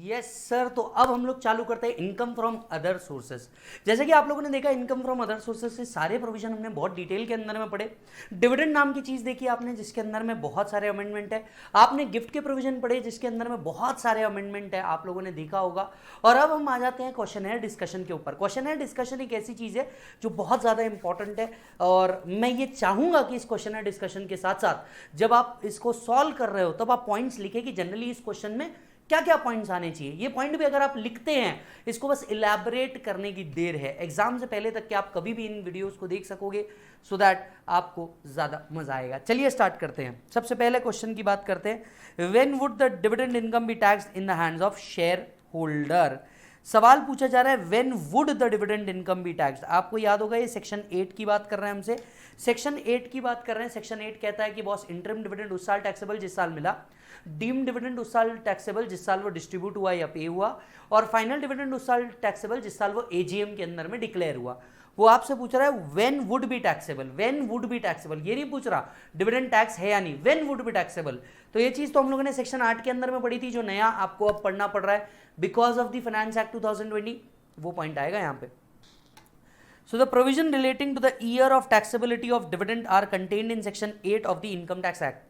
Yes sir, तो अब हम लोग चालू करते हैं इनकम फ्रॉम अदर सोर्सेस। जैसे कि आप लोगों ने देखा इनकम फ्रॉम अदर सोर्सेस से सारे प्रोविजन हमने बहुत डिटेल के अंदर में पढ़े। डिविडेंड नाम की चीज देखी आपने जिसके अंदर में बहुत सारे अमेंडमेंट है। आपने गिफ्ट के प्रोविजन पढ़े जिसके अंदर में बहुत सारे अमेंडमेंट है, आप लोगों ने देखा होगा। और अब हम आ जाते हैं क्वेश्चनएयर डिस्कशन के ऊपर। क्वेश्चनएयर डिस्कशन एक ऐसी चीज है जो बहुत ज्यादा इंपॉर्टेंट है, और मैं ये चाहूंगा कि इस क्वेश्चनएयर डिस्कशन के साथ साथ जब आप इसको सॉल्व कर रहे हो तब आप पॉइंट्स लिखे कि जनरली इस क्वेश्चन में क्या क्या पॉइंट्स आने चाहिए। ये पॉइंट भी अगर आप लिखते हैं, इसको बस इलैबोरेट करने की देर है। एग्जाम से पहले तक कि आप कभी भी इन वीडियोस को देख सकोगे, सो दैट आपको ज्यादा मजा आएगा। चलिए स्टार्ट करते हैं। सबसे पहले क्वेश्चन की बात करते हैं, when would the dividend income B taxed in the hands of share holder. सवाल पूछा जा रहा है when would the dividend income B taxed. आपको याद होगा ये सेक्शन 8 की बात कर रहे हैं हमसे, सेक्शन 8 की बात कर रहे हैं। सेक्शन 8 कहता है कि बॉस इंटरिम डिविडेंड उस साल टैक्सेबल जिस साल मिला, डीम्ड डिविडेंड उस साल टैक्सेबल जिस साल वो डिस्ट्रीब्यूट हुआ या पे हुआ, और फाइनल डिविडेंड उस साल टैक्सेबल जिस साल वो एजीएम के अंदर में डिक्लेयर हुआ। वो आपसे पूछ रहा है when would be taxable, when would be taxable. ये नहीं पूछ रहा डिविडेंड टैक्स है या नहीं, व्हेन वुड बी टैक्सेबल। तो ये चीज तो हम लोगों ने सेक्शन 8 के अंदर में पढ़ी थी, जो नया आपको अब पढ़ना पड़ रहा है because of the finance act 2020, वो पॉइंट आएगा यहाँ पे। So the provision relating to the year of taxability of dividend are contained in section 8 of the Income Tax Act.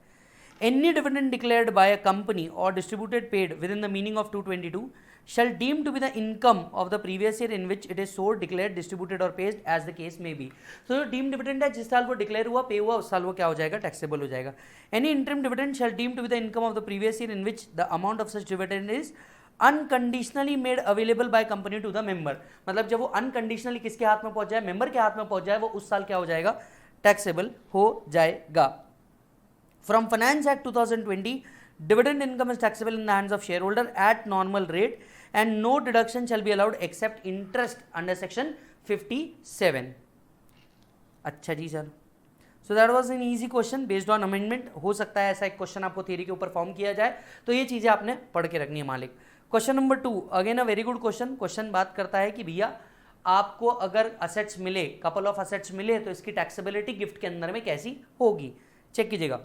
Any dividend declared by a company or distributed paid within the meaning of 222 shall deem to be the income of the previous year in which it is sold, declared, distributed or paid as the case may be. So जो deemed dividend है जिस साल वो declare हुआ, पे हुआ, उस साल वो क्या हो जाएगा, टैक्सेबल हो जाएगा। Any interim dividend shall deem to be the income of the previous year in which the amount of such dividend is unconditionally made available by company to the member. मतलब जब वो अनकंडीशनली किसके हाथ में पहुंच जाए, मेंबर के हाथ में पहुंच जाए, वो उस साल क्या हो जाएगा, टैक्सेबल हो जाएगा। From finance act 2020 dividend income is taxable in the hands of share holder at normal rate and no deduction shall be allowed except interest under section 57। अच्छा जी sir, so that was an easy question based on amendment. हो सकता है ऐसा एक question आपको theory के ऊपर फॉर्म किया जाए, तो ये चीजें आपने पढ़ के रखनी है मालिक। Question number 2, again a very good question. Question बात करता है कि भैया आपको अगर असेट्स मिले, कपल ऑफ असेट्स मिले, तो इसकी टैक्सेबिलिटी गिफ्ट के अंदर में कैसी होगी। चेक कीजिएगा।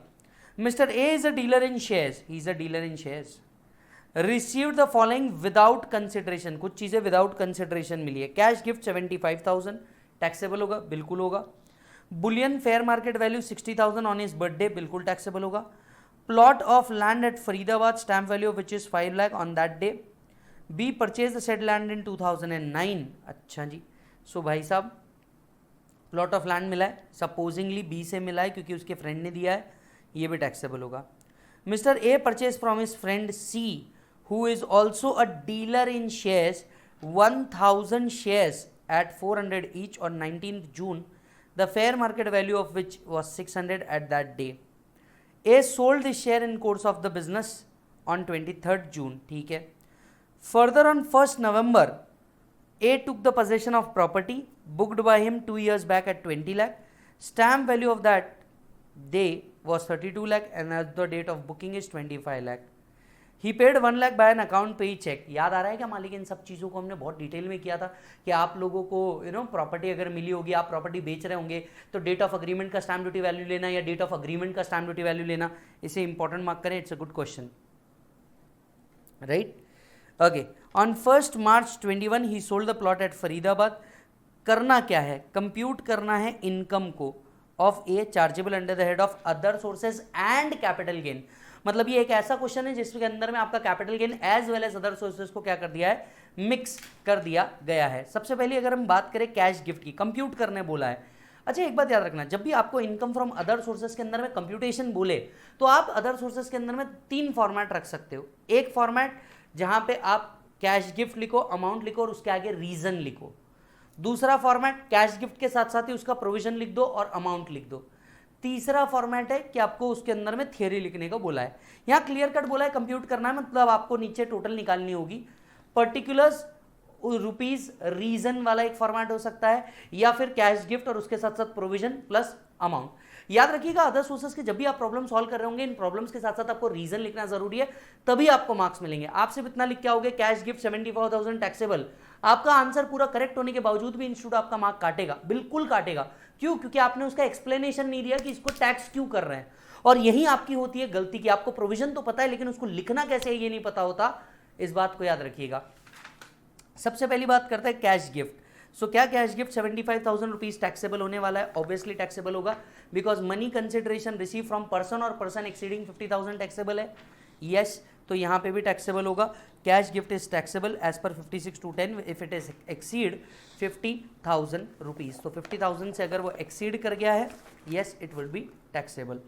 Mister A is a dealer in shares, he is a dealer in shares, received the following without consideration. कुछ चीजें विदाउट कंसिडरेशन मिली है। कैश गिफ्ट 75,000, टैक्सेबल होगा, बिल्कुल होगा। Boolean fair market value 60,000 on his birthday, बिल्कुल taxable होगा। Plot of land at Faridabad, stamp value of which is 5 lakh on that day. B purchase the said land in 2009। अच्छा जी, सो भाई साहब plot of land मिला है, सपोजिंगली बी से मिला है क्योंकि उसके फ्रेंड ने दिया है, ये भी टैक्सेबल होगा। Mister A purchase from his friend see who is also a dealer in shares 1000 shares at 400 each on 19th June, the fair market value of which was 600 at that day. A sold the share in course of the business on 23rd June. ठीक है। Further on 1st November, A took the possession of property booked by him 2 years back at 20 lakh. Stamp value of that day was 32 lakh and as the date of booking is 25 lakh. He paid 1 lakh by an account payee check. याद आ रहा है क्या मालिक, इन सब चीज़ों को हमने बहुत डिटेल में किया था कि आप लोगों को प्रॉपर्टी अगर मिली होगी, आप प्रॉपर्टी बेच रहे होंगे, तो डेट ऑफ अग्रीमेंट का स्टैम्प ड्यूटी वैल्यू लेना या डेट ऑफ अग्रीमेंट का स्टैम्प ड्यूटी वैल्यू लेना, इसे इंपॉर्टेंट मार्क करें। It's a good question, right. Okay, on 1st March 21 he sold the plot at Faridabad. करना क्या है, कंप्यूट करना है इनकम को of a chargeable under the head of other sources and capital gain. मतलब ये एक ऐसा क्वेश्चन है जिसके अंदर में आपका capital gain as well as other sources को क्या कर दिया है, मिक्स कर दिया गया है। सबसे पहले अगर हम बात करें कैश गिफ्ट की, कंप्यूट करने बोला है। अच्छा एक बात याद रखना, जब भी आपको इनकम फ्रॉम अदर सोर्सेज के अंदर में कंप्यूटेशन बोले, तो आप अदर सोर्सेज के अंदर में 3 फॉर्मेट रख सकते हो। एक फॉर्मेट जहां पे आप कैश गिफ्ट लिखो, अमाउंट लिखो और उसके आगे रीजन लिखो। दूसरा फॉर्मेट कैश गिफ्ट के साथ साथ ही उसका प्रोविजन लिख दो और अमाउंट लिख दो। तीसरा फॉर्मेट है कि आपको उसके अंदर में थियरी लिखने को बोला है। यहां क्लियर कट बोला है कंप्यूट करना है, मतलब आपको नीचे टोटल निकालनी होगी। पर्टिकुलर्स रुपीज रीजन वाला एक फॉर्मेट हो सकता है, या फिर कैश गिफ्ट और उसके साथ साथ प्रोविजन प्लस अमाउंट। याद रखिएगा अदर सोर्सेस के जब भी आप प्रॉब्लम सॉल्व कर रहे होंगे, इन प्रॉब्लम्स के साथ साथ आपको रीजन लिखना जरूरी है, तभी आपको मार्क्स मिलेंगे। आप सिर्फ इतना लिख के आओगे कैश गिफ्ट 74,000 टैक्सेबल, आपका आंसर पूरा करेक्ट होने के बावजूद भी इंस्टीट्यूट आपका मार्क काटेगा, बिल्कुल काटेगा। क्यों? क्योंकि आपने उसका एक्सप्लेनेशन नहीं दिया कि इसको टैक्स क्यों कर रहे हैं। और यही आपकी होती है गलती की, आपको प्रोविजन तो पता है लेकिन उसको लिखना कैसे है ये नहीं पता होता, इस बात को याद रखिएगा। सबसे पहली बात करते हैं कैश गिफ्ट। सो क्या कैश गिफ्ट 75,000 रुपीज टैक्सेबल होने वाला है? ऑब्वियसली टैक्सेबल होगा, because money consideration receive from person और पर्सन एक्सीडिंग 50,000 टैक्सेबल है। यस, तो यहाँ पे भी टैक्सेबल होगा। Cash gift is taxable as per 56(2)(10) if it is exceed 50,000 rupees. तो 50,000 से अगर वो एक्सीड कर गया है, yes it will be taxable.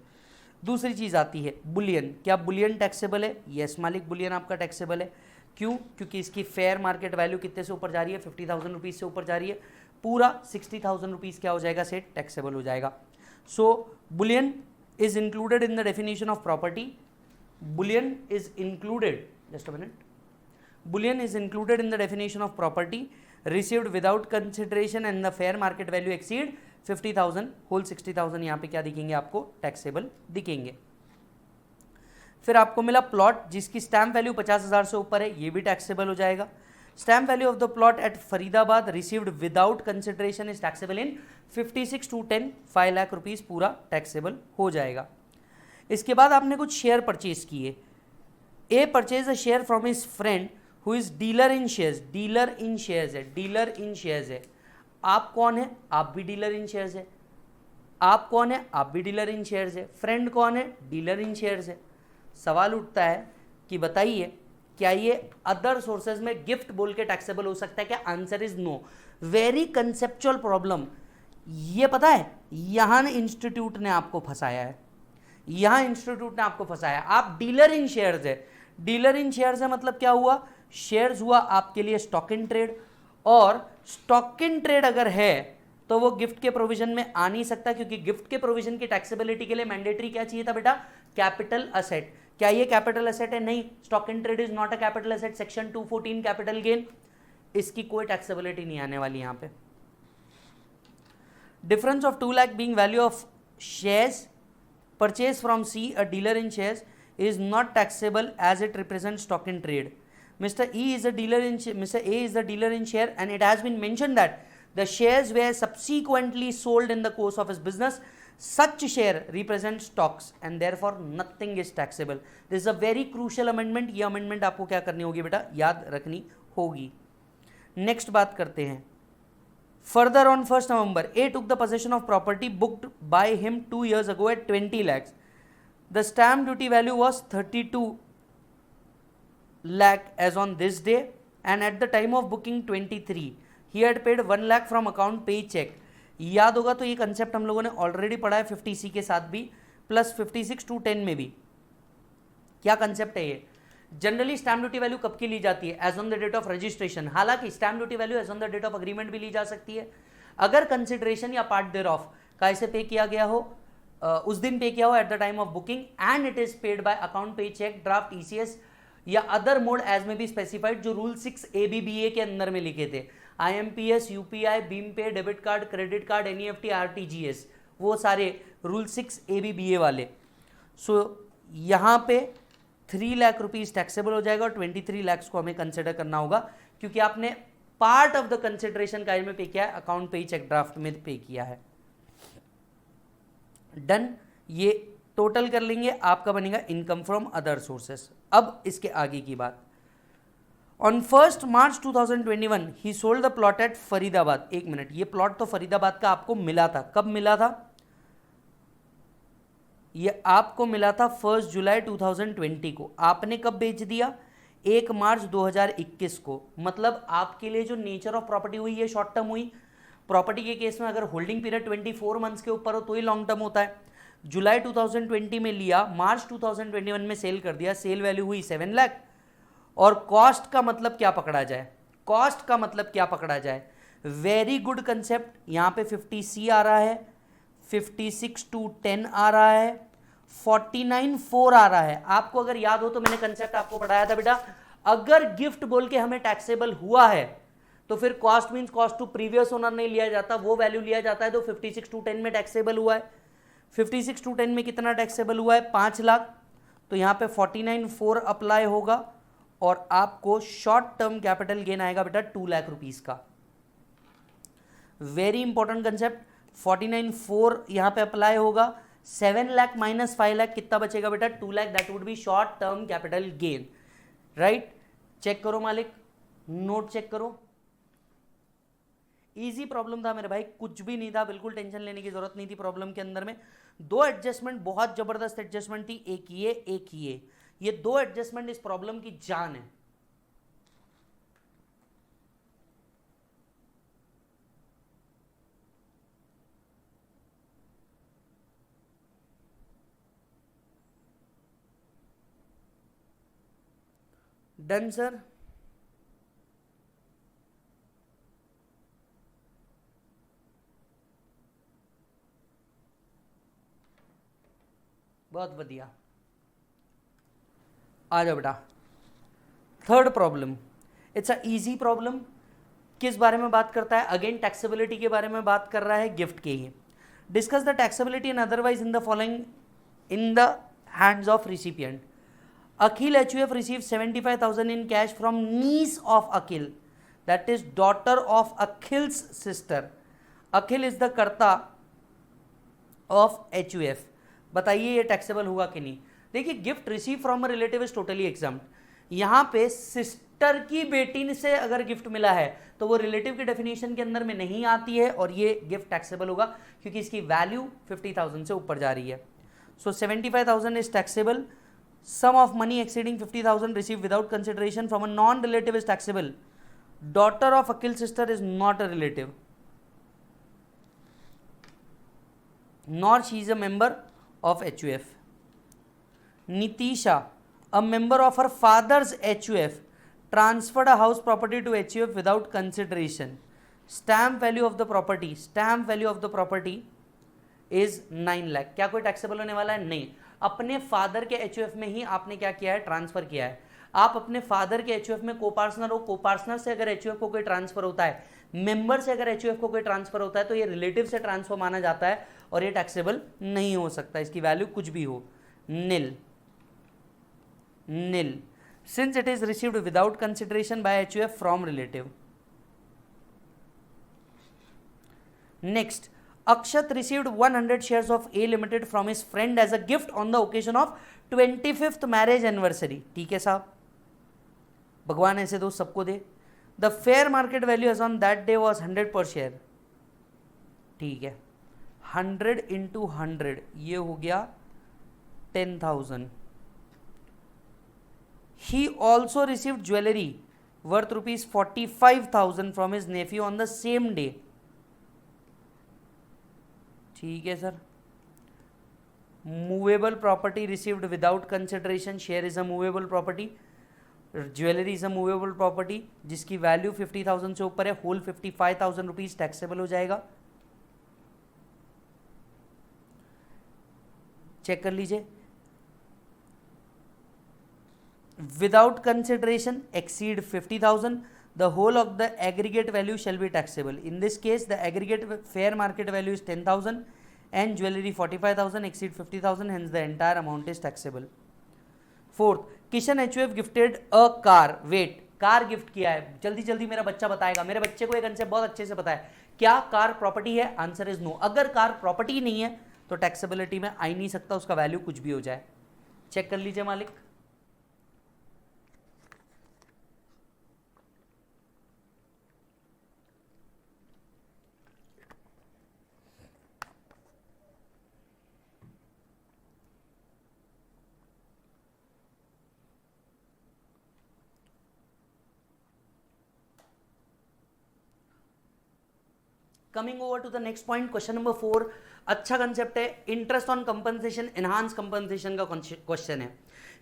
दूसरी चीज आती है बुलियन। क्या बुलियन टैक्सेबल है? यस मालिक, बुलियन आपका टैक्सेबल है। क्यों? क्योंकि इसकी फेयर मार्केट वैल्यू कितने से ऊपर जा रही है? 50,000 रुपीज से ऊपर जा रही है। पूरा 60,000 रुपीज क्या हो जाएगा? सेट टैक्सेबल हो जाएगा। So bullion is included in the definition of property. Bullion is included, just a minute, bullion is included in the definition of property received without consideration and the fair market value exceed 50,000, whole 60,000 यहाँ पे क्या दिखेंगे आपको? Taxable दिखेंगे। फिर आपको मिला plot जिसकी स्टैम्प वैल्यू 50,000 से ऊपर है, ये भी टैक्सेबल हो जाएगा। Stamp value of the plot at Faridabad received without consideration is taxable in 56(2)(10), 5 lakh rupees पूरा टैक्सेबल हो जाएगा। इसके बाद आपने कुछ शेयर परचेज किए। A purchase a share from his friend who is dealer in shares. Dealer in shares है, dealer in shares है। आप कौन है? आप भी डीलर इन शेयर्स है। आप कौन है? आप भी डीलर इन शेयर्स है। फ्रेंड कौन है? डीलर इन शेयर्स है। सवाल उठता है कि बताइए क्या ये अदर सोर्सेज में गिफ्ट बोल के टैक्सेबल हो सकता है क्या? Answer is no. Very conceptual problem. ये पता है यहां इंस्टीट्यूट ने आपको फंसाया है, यहां इंस्टीट्यूट ने आपको फंसाया। आप डीलर इन शेयर्स है, डीलर इन शेयर्स है मतलब क्या हुआ? शेयर्स हुआ आपके लिए स्टॉक इन ट्रेड, और स्टॉक इन ट्रेड अगर है तो वो गिफ्ट के प्रोविजन में आ नहीं सकता, क्योंकि गिफ्ट के प्रोविजन की टैक्सेबिलिटी के लिए मैंडेटरी क्या चाहिए था बेटा? Capital asset. क्या ये कैपिटल असेट है? नहीं, stock in trade is not a capital asset. Section 214 capital gain, इसकी कोई टैक्सेबिलिटी नहीं आने वाली यहां पे। Difference of 2 lakh being value of shares purchase from C a dealer in shares is not taxable as it represents stock in trade. Mr. E is a dealer in Mr. A is the dealer in share, and it has been mentioned that the shares were subsequently sold in the course of his business. Such share represents stocks and therefore nothing is taxable. This is a very crucial amendment. ये amendment आपको क्या करनी होगी बेटा? याद रखनी होगी। Next बात करते हैं। Further on 1st November, A took the possession of property booked by him 2 years ago at 20 lakhs. The stamp duty value was 32 lakh as on this day, and at the time of booking 23, he had paid 1 lakh from account pay check. याद होगा तो ये concept हम लोगों ने already पढ़ा है 50C के साथ भी, प्लस 56(2)(10) में भी। क्या कंसेप्ट है ये? जनरली स्टैम्प ड्यूटी वैल्यू कब की ली जाती है? As on the date of registration. हालांकि stamp duty value as on the date of agreement भी ली जा सकती है, अगर कंसिडरेशन या पार्ट देयर ऑफ का इसे पे किया गया हो, उस दिन पे किया हो at the time of booking, and it is paid by account पे चेक, ड्राफ्ट, ईसीएस या अदर मोड एज में बी स्पेसिफाइड, जो रूल 6 ABBA के अंदर में लिखे थे। IMPS, UPI, बीम पे, debit card, credit card, NEFT, RTGS, वो सारे रूल 6 ABBA वाले। सो यहाँ पे 3 लाख रुपीज टैक्सेबल हो जाएगा, और 23 लाख को हमें कंसिडर करना होगा, क्योंकि आपने पार्ट ऑफ द कंसिडरेशन का में पे किया है, अकाउंट पे चेक ड्राफ्ट में पे किया है। डन, ये टोटल कर लेंगे, आपका बनेगा इनकम फ्रॉम अदर सोर्सेस। अब इसके आगे की बात। On 1st March 2021 he sold the plot at Faridabad. एक मिनट, ये प्लॉट तो फरीदाबाद का आपको मिला था, कब मिला था? ये आपको मिला था 1 जुलाई 2020 को। आपने कब बेच दिया? 1 मार्च 2021 को। मतलब आपके लिए जो नेचर ऑफ प्रॉपर्टी हुई है शॉर्ट टर्म हुई। प्रॉपर्टी के केस में अगर होल्डिंग पीरियड 24 मंथ्स के ऊपर हो तो ही लॉन्ग टर्म होता है। जुलाई 2020 में लिया, मार्च 2021 में सेल कर दिया, सेल वैल्यू हुई 7 लाख। और कॉस्ट का मतलब क्या पकड़ा जाए? कॉस्ट का मतलब क्या पकड़ा जाए? Very good concept. यहाँ पे 50C आ रहा है, 56(2)(10) आ रहा है, 49(4) आ रहा है। आपको अगर याद हो तो मैंने कंसेप्ट आपको पढ़ाया था बेटा, अगर गिफ्ट बोल के हमें टैक्सेबल हुआ है तो फिर cost means cost to previous owner नहीं लिया जाता, वो वैल्यू लिया जाता है तो 56(2)(10) में टैक्सेबल हुआ है। 56(2)(10) में कितना टैक्सेबल हुआ है? 5 लाख। तो यहाँ पे 49(4) अप्लाई होगा, और आपको शॉर्ट टर्म कैपिटल गेन आएगा बेटा 2 लाख रुपीज का। Very important concept. 49(4) यहाँ पे अप्लाई होगा, 7 लाख माइनस 5 लाख कितना बचेगा बेटा? 2 लाख। That would be short term capital gain, right. Check करो मालिक, नोट चेक करो। इजी प्रॉब्लम था मेरे भाई, कुछ भी नहीं था, बिल्कुल टेंशन लेने की जरूरत नहीं थी प्रॉब्लम के अंदर में। दो एडजस्टमेंट, बहुत जबरदस्त एडजस्टमेंट थी, एक ये एक ये दो एडजस्टमेंट इस प्रॉब्लम की जान है। Done sir. बहुत बढ़िया, आ जाओ बेटा। Third problem, it's a easy problem. किस बारे में बात करता है? अगेन टैक्सेबिलिटी के बारे में बात कर रहा है, गिफ्ट के ही। Discuss the taxability and otherwise in the following in the hands of recipient. Akhil HUF received 75,000 in cash from niece of Akhil, that is daughter of Akhil's sister. Akhil is the कर्ता of HUF. बताइए ये taxable होगा कि नहीं? देखिए, gift receive from a relative is totally exempt. यहाँ पे sister की बेटी से अगर गिफ्ट मिला है तो वो रिलेटिव की डेफिनेशन के अंदर में नहीं आती है और ये गिफ्ट टैक्सेबल होगा क्योंकि इसकी वैल्यू 50,000 से ऊपर जा रही है। सो 75,000 is taxable. Sum of money exceeding 50,000 received without consideration from a non-relative is taxable. Daughter of Akhil's sister is not a relative, nor she is a member of HUF. Nitisha, a member of her father's HUF, transferred a house property to HUF without consideration. Stamp value of the property is 9 lakh. क्या कोई taxable होने वाला है? नहीं। अपने father के HUF में ही आपने क्या किया है? ट्रांसफर किया है। आप अपने फादर के एचयूएफ में कोपार्टनर हो, कोपार्टनर से अगर एचयूएफ को कोई ट्रांसफर होता है, मेंबर से अगर एचयूएफ को कोई ट्रांसफर होता है तो ये रिलेटिव से ट्रांसफर माना जाता है और ये टैक्सेबल नहीं हो सकता, इसकी वैल्यू कुछ भी हो, nil. Since it is received without consideration by HUF from relative. Next, Akshat received 100 shares of A Limited from his friend as a gift on the occasion of 25th marriage anniversary. ठीक है साहब, भगवान ऐसे दो सबको दे। The fair market value as on that day was 100 per share. ठीक है, 100 into 100 ये हो गया 10,000. He also received jewelry worth rupees 45,000 from his nephew on the same day. ठीक है sir. Movable property received without consideration, share is a movable property, jewellery is a movable property जिसकी value 50,000 से ऊपर है, whole 55,000 rupees taxable हो जाएगा। Check कर लीजिए। Without consideration exceed 50,000, the whole of the aggregate value shall be taxable. In this case, the aggregate fair market value is 10,000 and jewelry 45,000 exceed 50,000, hence the entire amount is taxable. Fourth, Kishan HUF gifted a car. Wait, car gift किया है, जल्दी जल्दी मेरा बच्चा बताएगा। मेरे बच्चे को एक कंसेप्ट बहुत अच्छे से पता है। क्या कार प्रॉपर्टी है? Answer is no. अगर कार प्रॉपर्टी नहीं है तो टैक्सेबिलिटी में आ ही नहीं सकता, उसका वैल्यू कुछ भी हो जाए। चेक कर लीजिए मालिक। Coming over to the next point, question number 4। अच्छा कंसेप्ट है, interest on compensation, enhance compensation का क्वेश्चन है।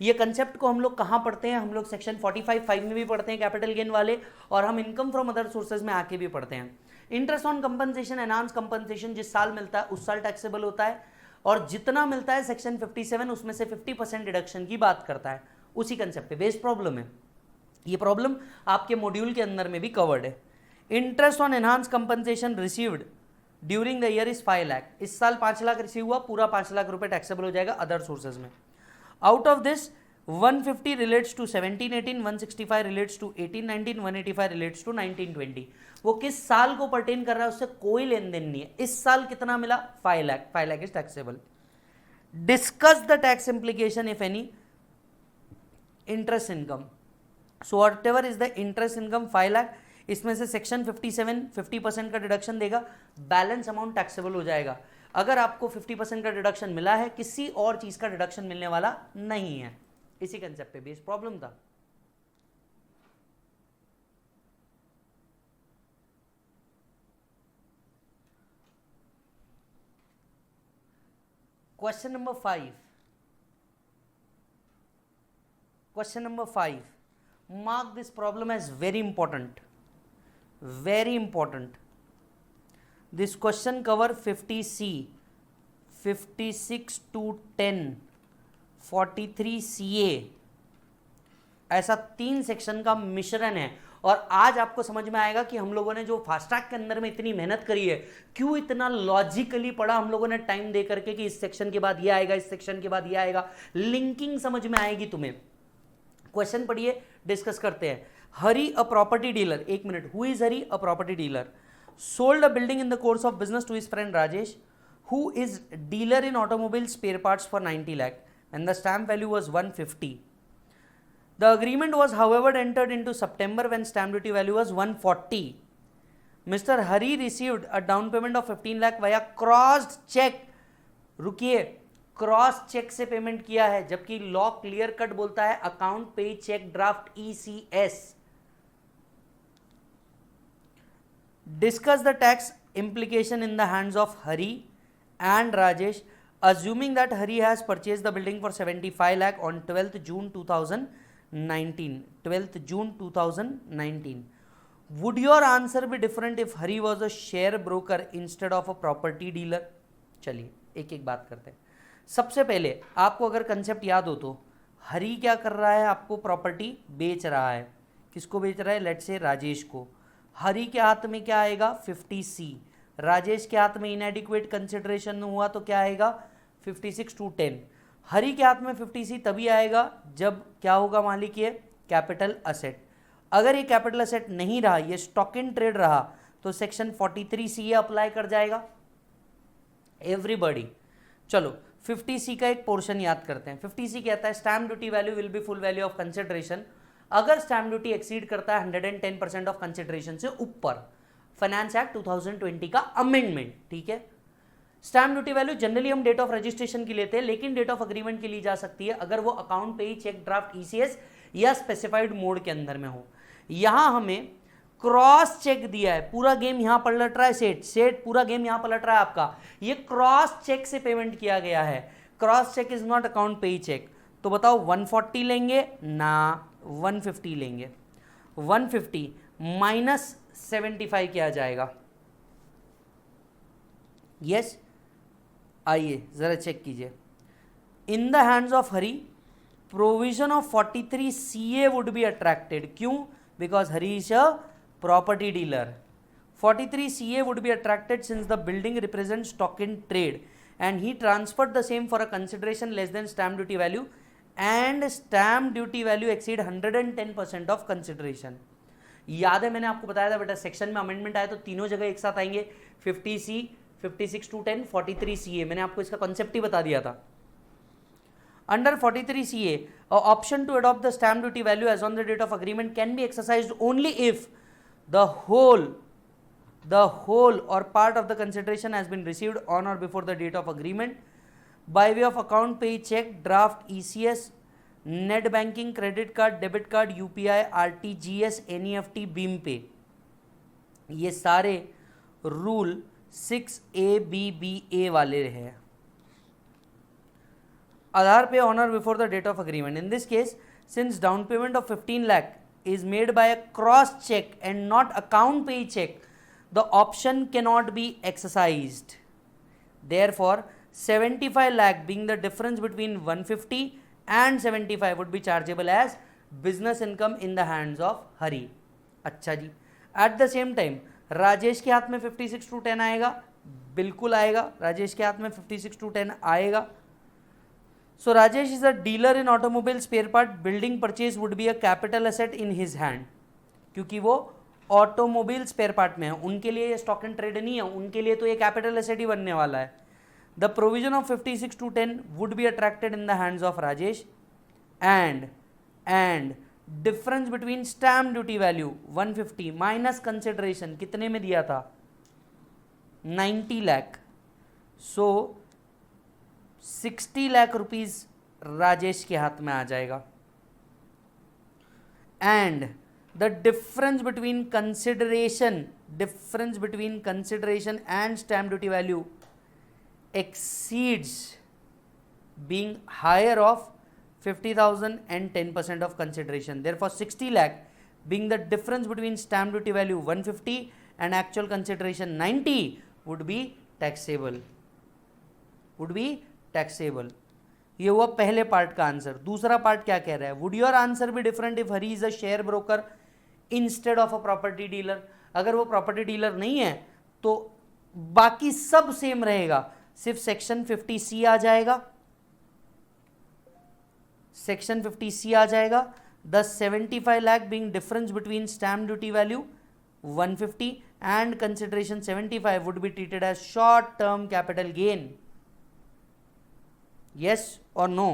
ये कंसेप्ट को हम लोग कहाँ पढ़ते हैं? हम लोग सेक्शन 45(5) में भी पढ़ते हैं कैपिटल गेन वाले, और हम इनकम फ्रॉम अदर सोर्सेज में आके भी पढ़ते हैं। Interest on compensation, enhance compensation जिस साल मिलता है उस साल टैक्सेबल होता है, और जितना मिलता है सेक्शन 57 उसमें से 50% डिडक्शन की बात करता है। उसी कंसेप्ट पे बेस्ड प्रॉब्लम है ये। प्रॉब्लम आपके मॉड्यूल के अंदर में भी कवर्ड है। Interest on enhance compensation received during the year is 5 lakh. इस साल 5 लाख रिसीव हुआ, पूरा 5 लाख रुपए टैक्सेबल हो जाएगा अदर सोर्सेज में। Out of this 150 relates to 17-18, 165 relates to 18-19, 185 relates to 19-20। वो किस साल को पर्टेन कर रहा है उससे कोई लेन देन नहीं है। इस साल कितना मिला? 5 lakh. 5 lakh is taxable. Discuss the tax implication if any interest income. So what ever is the interest income 5 lakh, इसमें से सेक्शन 57 50% का डिडक्शन देगा, बैलेंस अमाउंट टैक्सेबल हो जाएगा। अगर आपको 50% का डिडक्शन मिला है, किसी और चीज का डिडक्शन मिलने वाला नहीं है। इसी कंसेप्ट पे बेस प्रॉब्लम था। Question number 5. Question number 5. Mark this problem as very important. Very important. This question cover 50C, 56 to 10, 43 CA, ऐसा 3 सेक्शन का मिश्रण है। और आज आपको समझ में आएगा कि हम लोगों ने जो फास्ट ट्रैक के अंदर में इतनी मेहनत करी है, क्यों इतना लॉजिकली पढ़ा हम लोगों ने टाइम दे करके कि इस सेक्शन के बाद ये आएगा, इस सेक्शन के बाद ये आएगा, लिंकिंग समझ में आएगी तुम्हें। क्वेश्चन पढ़िए, डिस्कस करते हैं। हरी अ प्रॉपर्टी डीलर, एक minute, who is Hari a property dealer, sold a building in the course of business to his friend Rajesh, who is dealer in automobile spare parts for 90 lakh and the stamp value was 150. The agreement was however entered into September when stamp duty value was 140. Mr. Hari received a down payment of 15 lakh via crossed check. रुकिए, cross check से payment किया है, जबकि law clear cut बोलता है account पे cheque draft ECS. Discuss the tax implication in the hands of Hari and Rajesh, assuming that Hari has purchased the building for 75 lakh on 12th June 2019. 12th June 2019. Would your answer be different if Hari was a share broker instead of a property dealer? चलिए एक एक बात करते हैं। सबसे पहले आपको अगर कंसेप्ट याद हो तो हरी क्या कर रहा है, आपको प्रॉपर्टी बेच रहा है। किसको बेच रहा है? लेट्स से राजेश को। हरी के हाथ में क्या आएगा? 50C। राजेश के हाथ में इनएडिक्वेट कंसिडरेशन हुआ तो क्या आएगा? 56 to 10। हरी के हाथ में 50C तभी आएगा जब क्या होगा मालिक? ये कैपिटल असेट। अगर ये कैपिटल असेट नहीं रहा, ये स्टॉक इन ट्रेड रहा, तो सेक्शन 43C अप्लाई कर जाएगा एवरीबॉडी। चलो 50C का एक पोर्शन याद करते हैं। 50C कहता है stamp duty value will be full value of consideration अगर स्टैम्प ड्यूटी एक्सीड करता है 110% ऑफ कंसिडरेशन से ऊपर। फाइनेंस एक्ट 2020 का अमेंडमेंट, ठीक है। स्टैम्प ड्यूटी वैल्यू जनरली हम डेट ऑफ रजिस्ट्रेशन की लेते हैं, लेकिन डेट ऑफ अग्रीमेंट की ली जा सकती है अगर वो account payee check draft ECS या स्पेसिफाइड मोड के अंदर में हो। यहां हमें क्रॉस चेक दिया है, पूरा गेम यहां पलट रहा है, सेट पूरा गेम यहां पलट रहा है आपका। ये क्रॉस चेक से पेमेंट किया गया है। Cross cheque is not account payee check. तो बताओ 140 लेंगे ना 150 लेंगे? 150 माइनस 75 क्या जाएगा? यस, आइए जरा चेक कीजिए। In the hands of Hari provision of 43CA would be attracted. क्यों? Because Hari is a property dealer. 43CA would be attracted since the building represents stock in trade and he transferred the same for a consideration less than stamp duty value and stamp duty value exceed 110% of consideration. याद है मैंने आपको बताया था बेटा, section में amendment आया तो तीनों जगह एक साथ आएंगे, 50C, 56 to 10, 43CA। मैंने आपको इसका कॉन्सेप्ट ही बता दिया था। Under 43CA, a option to adopt the stamp duty value as on the date of agreement can be exercised only if the whole or part of the consideration has been received on or before the date of agreement by way of account pay check draft ECS net banking credit card debit card UPI RTGS NEFT beam pay। ये सारे rule 6ABBA वाले हैं। आधार पे on or before the date of agreement। In this case, since down payment of 15 lakh is made by a cross check and not account pay check, the option cannot be exercised. Therefore 75 lakh being the difference between 150 and 75 would be chargeable as business income in the hands of Hari। अच्छा जी। At the same time Rajesh के हाथ में 56 to 10 आएगा, बिल्कुल आएगा, राजेश के हाथ में 56 to 10 आएगा। So Rajesh is a dealer in automobile spare part. Building purchase would be a capital asset in his hand, क्योंकि वो ऑटोमोबाइल स्पेयर पार्ट में है, उनके लिए ये स्टॉक एंड ट्रेड नहीं है, उनके लिए तो ये कैपिटल एसेट ही बनने वाला है। The provision of 56 to 10 would be attracted in the hands of Rajesh and difference between stamp duty value 150 minus consideration कितने में दिया था 90 लाख, सो 60 लाख रुपीज राजेश के हाथ में आ जाएगा। And the difference between consideration and stamp duty value exceeds being higher of 50,000 and 10% of consideration. Therefore 60 lakh being the difference between stamp duty value 150 and actual consideration 90 would be taxable, ये हुआ पहले part का answer. दूसरा part क्या कह रहा है, would your answer be different if Hari is a share broker instead of a property dealer. अगर वो प्रॉपर्टी डीलर नहीं है तो बाकी सब सेम रहेगा, सिर्फ सेक्शन 50C आ जाएगा, सेक्शन 50C आ जाएगा। The 75 lakh being difference between stamp duty value 150 and consideration 75 would be treated as short term capital gain. yes or no?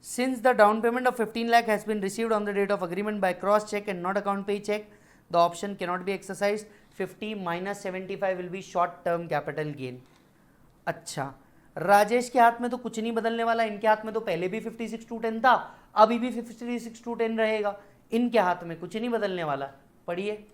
Since the down payment of 15 lakh has been received on the date of agreement by cross check and not account pay check, the option cannot be exercised. 50 minus 75 will be short term capital gain. अच्छा, राजेश के हाथ में तो कुछ नहीं बदलने वाला, इनके हाथ में तो पहले भी 56/10 था, अभी भी 56/10 रहेगा, इनके हाथ में कुछ नहीं बदलने वाला। पढ़िए,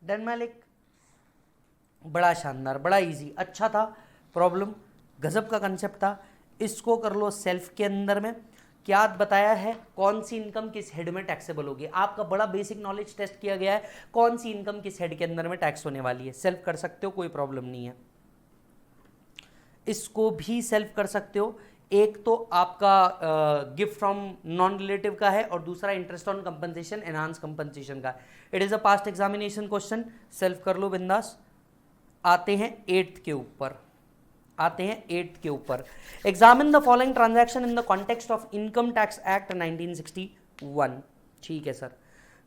डन मालिक, बड़ा शानदार, बड़ा इजी, अच्छा था प्रॉब्लम, गजब का कंसेप्ट था। इसको कर लो सेल्फ के अंदर में। क्या बताया है, कौन सी इनकम किस हेड में टैक्सेबल होगी, आपका बड़ा बेसिक नॉलेज टेस्ट किया गया है, कौन सी इनकम किस हेड के अंदर में टैक्स होने वाली है। सेल्फ कर सकते हो, कोई प्रॉब्लम नहीं है, इसको भी सेल्फ कर सकते हो। एक तो आपका गिफ्ट फ्रॉम नॉन रिलेटिव का है और दूसरा interest on compensation enhance compensation का। It is a past examination question, self कर लो बिंदास। आते हैं 8th के ऊपर, examine the following transaction in the context of income tax act 1961। ठीक है sir.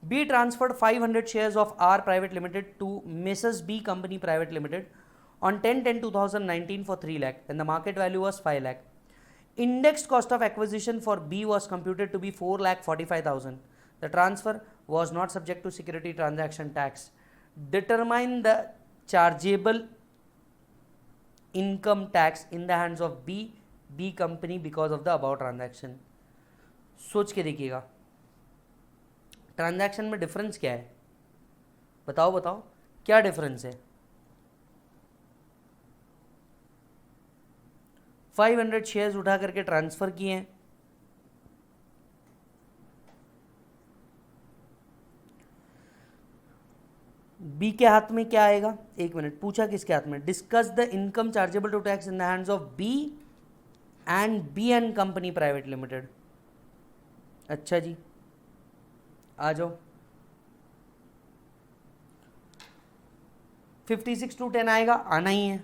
B transferred 500 shares of R private limited to Mrs B company private limited on 10/10/2019 for 3 lakh and the market value was 5 lakh. Indexed cost of acquisition for B was computed to be 4,45,000. The transfer was not subject to security transaction tax. Determine the chargeable income tax in the hands of B company because of the above transaction. सोच के देखिएगा, transaction में difference क्या है, बताओ क्या difference है। 500 shares उठा करके ट्रांसफर किए हैं, बी के हाथ में क्या आएगा, एक मिनट, पूछा किसके हाथ में, discuss the income chargeable to tax in the hands of B and company private limited. अच्छा जी, आ जाओ। 56/10 आएगा, आना ही है।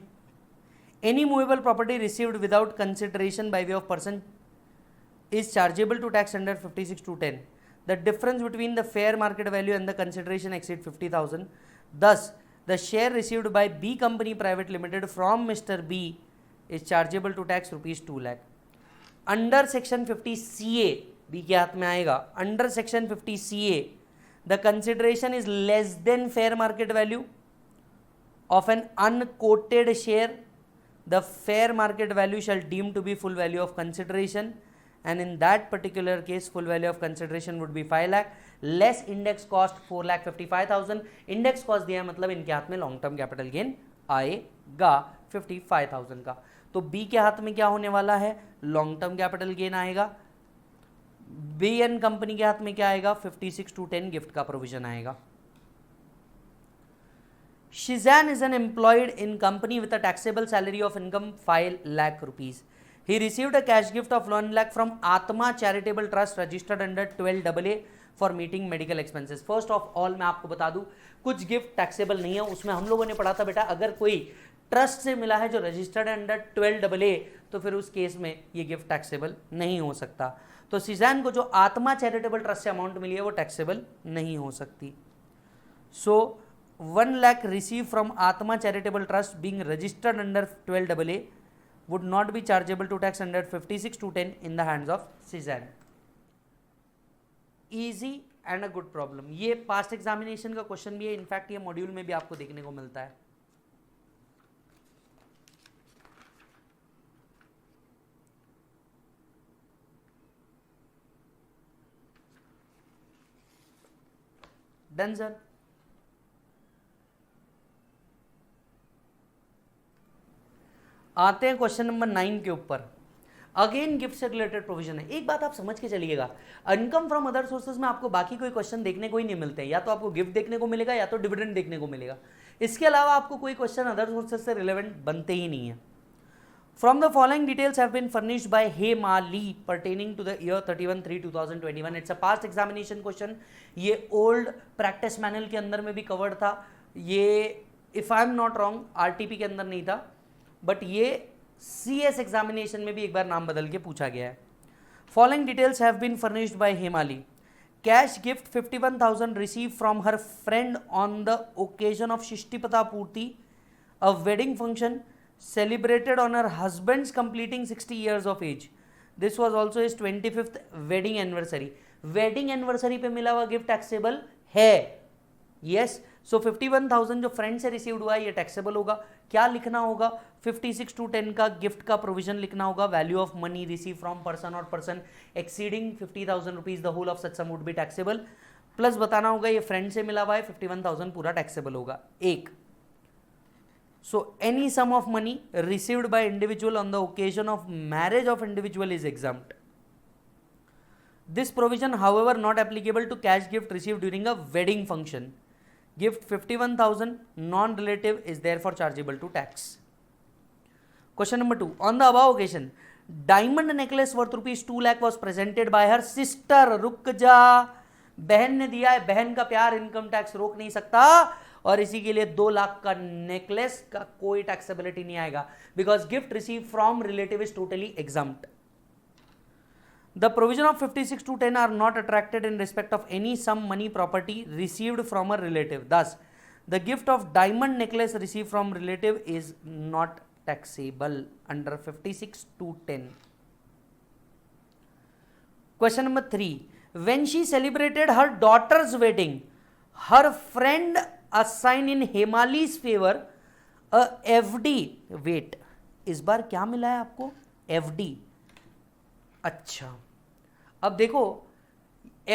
Any movable property received without consideration by way of person is chargeable to tax under 56/10. The difference between the fair market value and the consideration exceeds 50,000. Thus, the share received by B company private limited from Mr. B is chargeable to tax rupees 2 lakh. Under section 50CA, B के हाथ में आएगा, under section 50CA, the consideration is less than fair market value of an unquoted share. The fair market value shall deem to be full value of consideration, and in that particular case full value of consideration would be 5 lakh less index cost 4,55,000. index cost दिया है मतलब इनके हाथ में long term capital gain आएगा 55,000 का। तो B के हाथ में क्या होने वाला है, लॉन्ग टर्म कैपिटल गेन आएगा। बी एन कंपनी के हाथ में क्या आएगा, 56/10 गिफ्ट का प्रोविजन आएगा। Shizan is an employed in company with a taxable salary of income 5 lakh rupees. He received a cash gift of 1 lakh from Atma Charitable Trust registered under 12AA for meeting medical expenses. First of all मैं आपको बता दूं, कुछ gift taxable नहीं है। उसमें हम लोगों ने पढ़ा था बेटा, अगर कोई ट्रस्ट से मिला है जो रजिस्टर्ड अंडर 12AA तो फिर उस केस में ये गिफ्ट टैक्सेबल नहीं हो सकता। तो सीजैन को जो आत्मा चैरिटेबल ट्रस्ट से अमाउंट मिली है वो टैक्सेबल नहीं हो सकती। सो 1 lakh received from Atma Charitable Trust being registered under 12AA would not be chargeable to tax under 56/10 in the hands of Cezanne. Easy and a good problem. ये past examination का question भी है, in fact ये module में भी आपको देखने को मिलता है। Done sir. आते हैं क्वेश्चन नंबर 9 के ऊपर। अगेन गिफ्ट से रिलेटेड प्रोविजन है। एक बात आप समझ के चलिएगा, इनकम फ्रॉम अदर सोर्सेज में आपको बाकी कोई क्वेश्चन देखने को ही नहीं मिलते हैं। या तो आपको गिफ्ट देखने को मिलेगा या तो डिविडेंड देखने को मिलेगा। इसके अलावा आपको कोई क्वेश्चन अदर सोर्सेज से रिलेवेंट बनते ही नहीं है। From the following details have been furnished by Hemali pertaining to the year 31/3/2021। It's a past examination question. ये ओल्ड प्रैक्टिस मैनुअल के अंदर में भी कवर्ड था। ये if I am not wrong RTP के अंदर नहीं था, बट ये CS एग्जामिनेशन में भी एक बार नाम बदल के पूछा गया है। Following details have been furnished by Hemali. Cash gift 51,000 receive from her friend on the occasion of शिष्टिपता पूर्ति, a wedding function celebrated on her husband's completing 60 years of age. This was also his 25th wedding anniversary. Wedding anniversary पे मिला हुआ gift taxable है। Yes, सो 51,000 जो friend से received हुआ है ये टैक्सेबल होगा। क्या लिखना होगा, 56/10 का गिफ्ट का प्रोविजन लिखना होगा। Value of money receive from person और person exceeding 50,000 rupees the whole of such sum would be taxable. Plus बताना होगा ये फ्रेंड से मिला हुआ है, 51,000 पूरा टैक्सेबल होगा। एक, so any sum of money received by individual on the occasion of marriage of individual is exempt. This provision however not applicable to cash gift received during a wedding function. Gift 51,000 non-relative is therefore chargeable to tax. Question number 2. On the above occasion, diamond necklace worth rupees 2 lakh was presented by her sister. रुक जा, बहन ने दिया है, बहन का प्यार income tax रोक नहीं सकता, और इसी के लिए 2 लाख का नेकलेस का कोई टैक्सेबिलिटी नहीं आएगा, because gift receive from relative is totally exempt. The provision of 56/10 are not attracted in respect of any sum money property received from a relative. दस, the gift of diamond necklace receive from relative is not taxable under 56/10। Question number 3. When she celebrated her daughter's wedding, her friend assigned in Hemali's favor a FD. Wait, इस बार क्या मिला है आपको, FD। अच्छा, अब देखो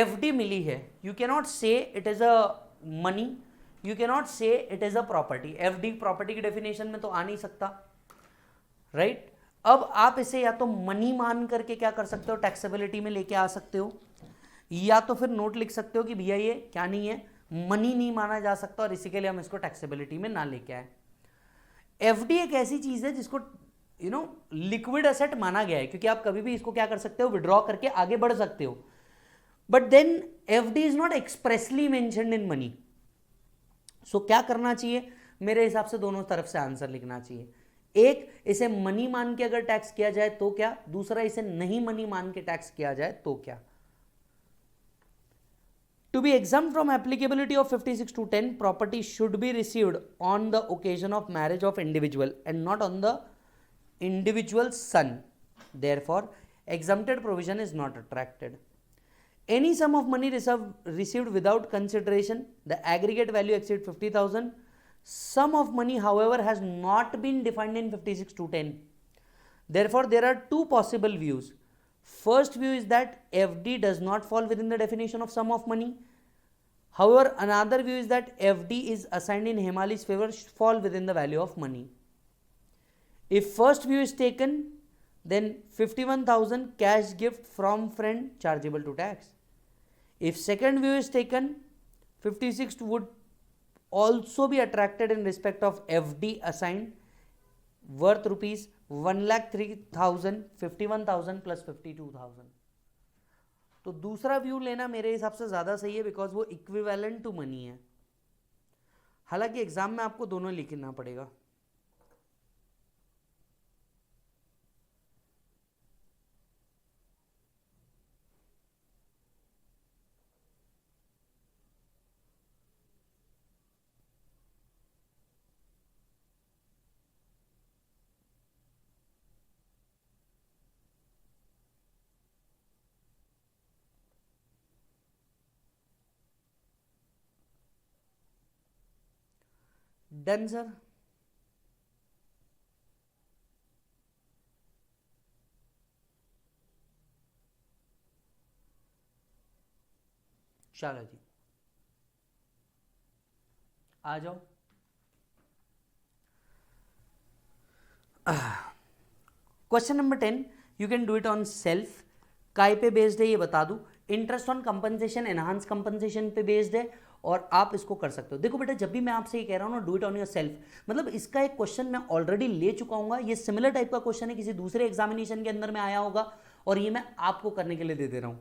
FD मिली है, you cannot say it is a money, you cannot say it is a property. FD property की डेफिनेशन में तो आ नहीं सकता, राइट? अब आप इसे या तो मनी मान करके क्या कर सकते हो, टैक्सेबिलिटी में लेके आ सकते हो, या तो फिर नोट लिख सकते हो कि भैया ये क्या नहीं है, मनी नहीं माना जा सकता और इसी के लिए हम इसको टैक्सेबिलिटी में ना लेके आए। एफडी एक ऐसी चीज है जिसको लिक्विड एसेट माना गया है, क्योंकि आप कभी भी इसको क्या कर सकते हो, विड्रॉ करके आगे बढ़ सकते हो, but then FD is not expressly mentioned in money. So क्या करना चाहिए, मेरे हिसाब से दोनों तरफ से आंसर लिखना चाहिए। एक, इसे मनी मान के अगर टैक्स किया जाए तो क्या, दूसरा इसे नहीं मनी मान के टैक्स किया जाए तो क्या। To be exempt from applicability of 56/10, property should be received on the occasion of marriage of individual and not on the individual's son. Therefore, exempted provision is not attracted. Any sum of money received without consideration, the aggregate value exceeds 50,000. Sum of money, however, has not been defined in 56/10. Therefore, there are two possible views. First view is that FD does not fall within the definition of sum of money. However, another view is that FD is assigned in Hemali's favor fall within the value of money. If first view is taken then 51,000 cash gift from friend chargeable to tax. If second view is taken, 56 would also be attracted in respect of FD assigned worth rupees 1,03,000, 51,000 plus 52,000. तो दूसरा view लेना मेरे हिसाब से ज़्यादा सही है because वो इक्विवेलेंट टू मनी है. हालांकि एग्जाम में आपको दोनों लिखना पड़ेगा. Done sir. चलो जी आ जाओ. Question number 10 you can do it on self. काय पे बेस्ड है ये बता दूं. Interest on compensation enhance compensation पे बेस्ड है और आप इसको कर सकते हो. देखो बेटा जब भी मैं आपसे ये कह रहा हूँ ना do it on your self मतलब इसका एक क्वेश्चन मैं ऑलरेडी ले चुका हूँ. ये सिमिलर टाइप का क्वेश्चन है किसी दूसरे एग्जामिनेशन के अंदर में आया होगा और ये मैं आपको करने के लिए दे रहा हूँ.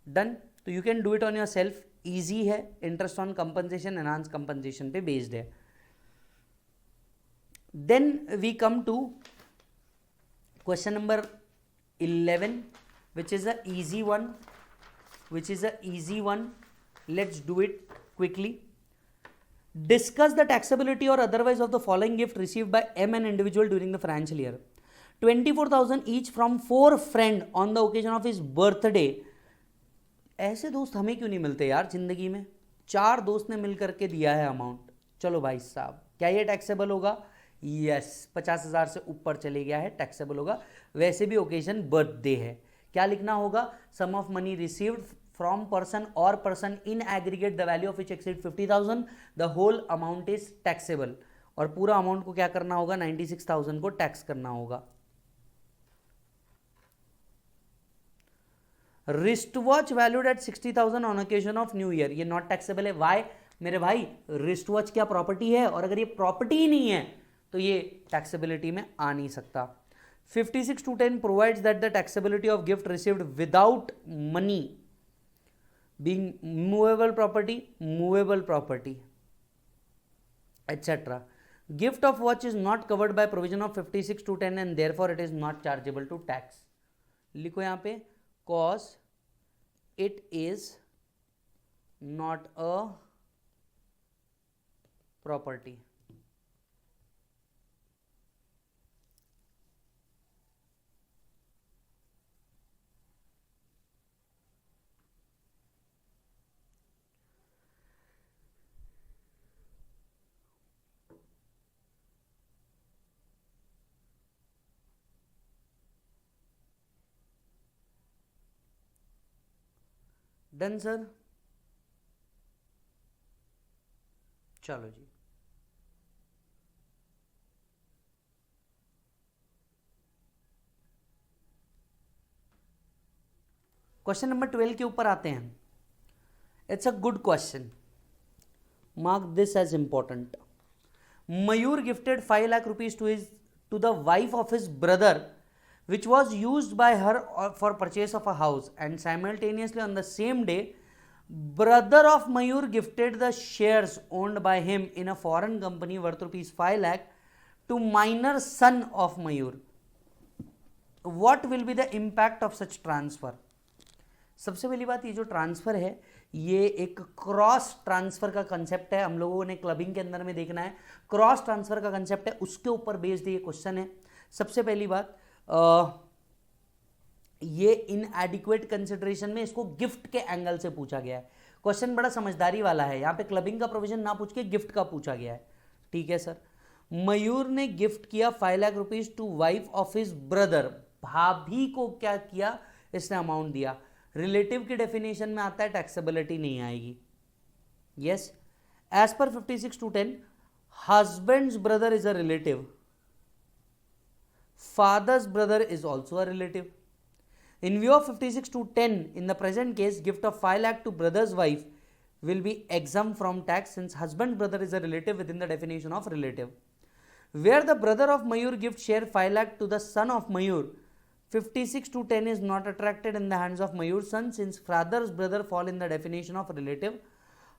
डन. तो you can do it on your easy है. Interest on compensation enhance compensation पे बेस्ड है. Then we come to question number 11 which is a easy one. Let's do it quickly. Discuss the taxability or otherwise of the following gift received by M an individual during the financial year. 24,000 each from 4 friend on the occasion of his birthday. ऐसे दोस्त हमें क्यों नहीं मिलते यार जिंदगी में. 4 दोस्त ने मिल करके दिया है अमाउंट. चलो भाई साहब क्या ये टैक्सेबल होगा. यस 50,000 से ऊपर चले गया है टैक्सेबल होगा. वैसे भी ओकेजन बर्थडे है. क्या लिखना होगा. Sum of money received from person और person in aggregate the value of which exceed 50,000 the whole amount is taxable. और पूरा अमाउंट को क्या करना होगा 96,000 को टैक्स करना होगा. Wrist watch valued at 60,000 on occasion of new year. ये नॉट टैक्सेबल है. वाई मेरे भाई रिस्ट वॉच क्या प्रॉपर्टी है और अगर ये प्रॉपर्टी ही नहीं है तो ये टैक्सेबिलिटी में आ नहीं सकता. 56(2)(10) provides that the taxability of gift received without money being movable property, etc. Gift of watch is not covered by provision of 56(2)(10) and therefore it is not chargeable to tax. लिखो यहाँ पे cause it is not a property. Done sir. चलो जी question number 12 के ऊपर आते हैं. It's a good question. Mark this as important. Mayur gifted 5 lakh rupees to the wife of his brother which was used by her for purchase of a house, and simultaneously on the same day brother of Mayur gifted the shares owned by him in a foreign company worth rupees 5 lakh to minor son of Mayur. What will be the impact of such transfer? सबसे पहली बात ये जो transfer है ये एक cross transfer का concept है. हम लोगों ने क्लबिंग के अंदर में देखना है. क्रॉस ट्रांसफर का कंसेप्ट है उसके ऊपर बेस्ड ये क्वेश्चन है. सबसे पहली बात ये इनएडिक्वेट कंसिडरेशन में इसको गिफ्ट के एंगल से पूछा गया है. क्वेश्चन बड़ा समझदारी वाला है. यहाँ पे क्लबिंग का प्रोविजन ना पूछ के गिफ्ट का पूछा गया है. ठीक है सर. मयूर ने गिफ्ट किया 5 lakh rupees to wife of his brother. भाभी को क्या किया इसने अमाउंट दिया. रिलेटिव की डेफिनेशन में आता है टैक्सेबिलिटी नहीं आएगी. Yes as per 56(2)(10 husband's brother is a relative. father's brother is also a relative. In view of 56(2)(10), in the present case, gift of 5 lakh to brother's wife will be exempt from tax since husband brother is a relative within the definition of relative. Where the brother of Mayur gift share 5 lakh to the son of Mayur, 56(2)(10) is not attracted in the hands of Mayur's son since father's brother fall in the definition of relative.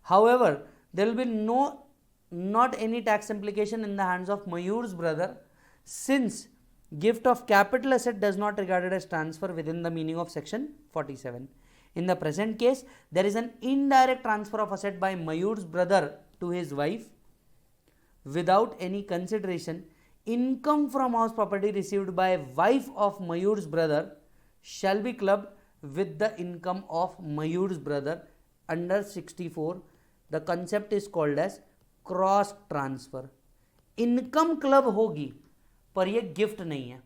However, there will be not any tax implication in the hands of Mayur's brother since gift of capital asset does not regarded as transfer within the meaning of section 47. In the present case, there is an indirect transfer of asset by Mayur's brother to his wife without any consideration. Income from house property received by wife of Mayur's brother shall be clubbed with the income of Mayur's brother under 64. The concept is called as cross transfer. Income club होगी पर ये gift नहीं है.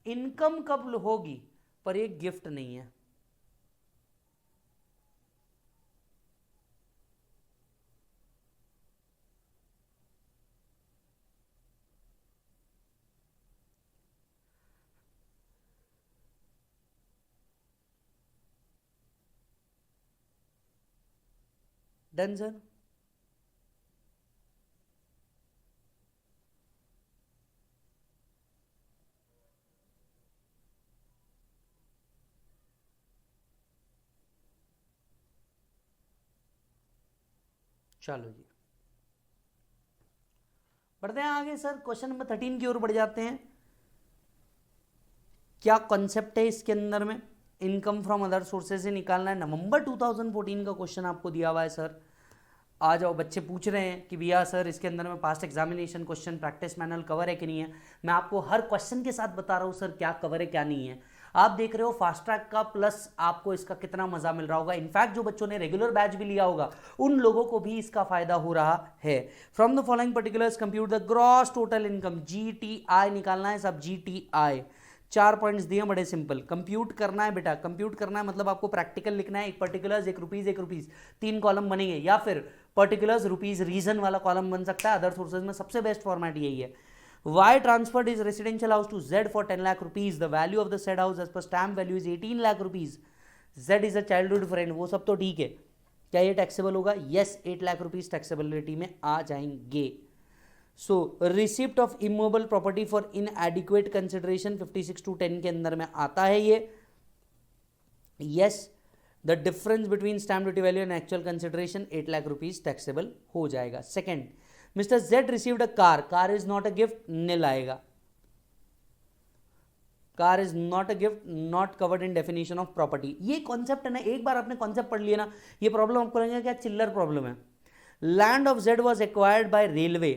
Income कब होगी पर ये gift नहीं है. Done sir. चलो जी बढ़ते हैं आगे सर. क्वेश्चन नंबर 13 की ओर बढ़ जाते हैं. क्या कॉन्सेप्ट है इसके अंदर में? इनकम फ्रॉम अदर सोर्सेज से निकालना है. नवंबर 2014 का क्वेश्चन आपको दिया हुआ है सर. आ जाओ, बच्चे पूछ रहे हैं कि भैया सर इसके अंदर में past examination question practice manual cover है कि नहीं है. मैं आपको हर क्वेश्चन के साथ बता रहा हूँ सर क्या कवर है क्या नहीं है. आप देख रहे हो फास्ट ट्रैक का, प्लस आपको इसका कितना मजा मिल रहा होगा. इनफैक्ट जो बच्चों ने रेगुलर बैच भी लिया होगा उन लोगों को भी इसका फायदा हो रहा है. From the following particulars compute the gross total income. GTI निकालना है सब. GTI 4 पॉइंट्स दिए, बड़े सिंपल. कंप्यूट करना है बेटा, कंप्यूट करना है मतलब आपको प्रैक्टिकल लिखना है. एक पर्टिकुलर्स, एक रुपीज, 3 कॉलम बनेंगे, या फिर पर्टिकुलर्स रुपीज रीजन वाला कॉलम बन सकता है. अदर सोर्सेज में सबसे बेस्ट फॉर्मेट यही है. Y transferred his residential house to Z for 10 lakh rupees. The value of the said house as per stamp value is 18 lakh rupees. Z is a childhood friend. वो सब तो ठीक है. क्या ये टैक्सेबल होगा? यस, 8 लाख रुपीज टैक्सेबिलिटी में आ जाएंगे. So receipt of immovable property for inadequate consideration 56(2)(10) के अंदर में आता है ये. Yes, the difference between stamp duty value and actual consideration 8 lakh rupees taxable हो जाएगा. Second, mister Z received a car. Car is not a gift, nil आएगा. Car is not a gift, not covered in definition of property. ये concept है ना, एक बार आपने concept पढ़ लिया ना, ये प्रॉब्लम आपको लगेगा क्या चिल्लर प्रॉब्लम है. Land of Z was acquired by railway.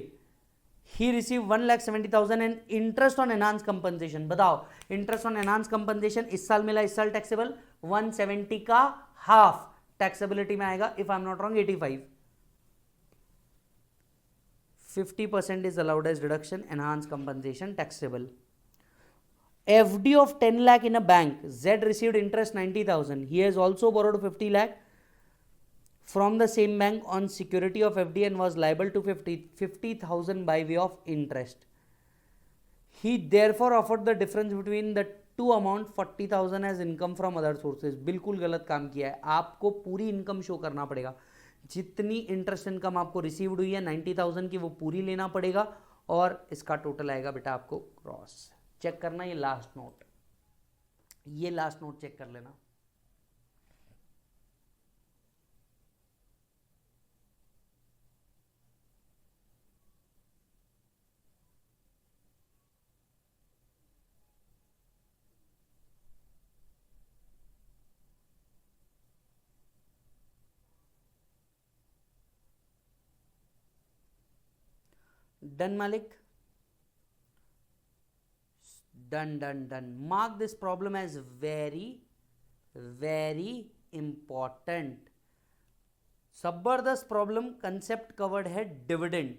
He receive 1,70,000 and interest on enhance compensation. बताओ, इंटरेस्ट ऑन एनहांस कंपनसेशन इस साल मिला, इस साल टैक्सेबल. 170 का हाफ टैक्सेबिलिटी में आएगा. If I am not wrong 85. 50% is allowed as deduction. Enhanced compensation taxable. FD of 10 lakh in a bank. Z received interest 90,000. He has also borrowed 50 lakh from the same bank on security of FD and was liable to 50,000 by way of interest. He therefore offered the difference between the two amount 40,000 as income from other sources. बिल्कुल गलत काम किया है. आपको पूरी income show करना पड़ेगा. जितनी इंटरेस्ट इनकम आपको रिसीव्ड हुई है 90,000 की, वो पूरी लेना पड़ेगा और इसका टोटल आएगा बेटा आपको क्रॉस. चेक करना ये लास्ट नोट, ये लास्ट नोट चेक कर लेना. Done, Malik? Done. Mark this problem as very, very important. जबरदस्त प्रॉब्लम. कंसेप्ट कवर्ड है डिविडेंड.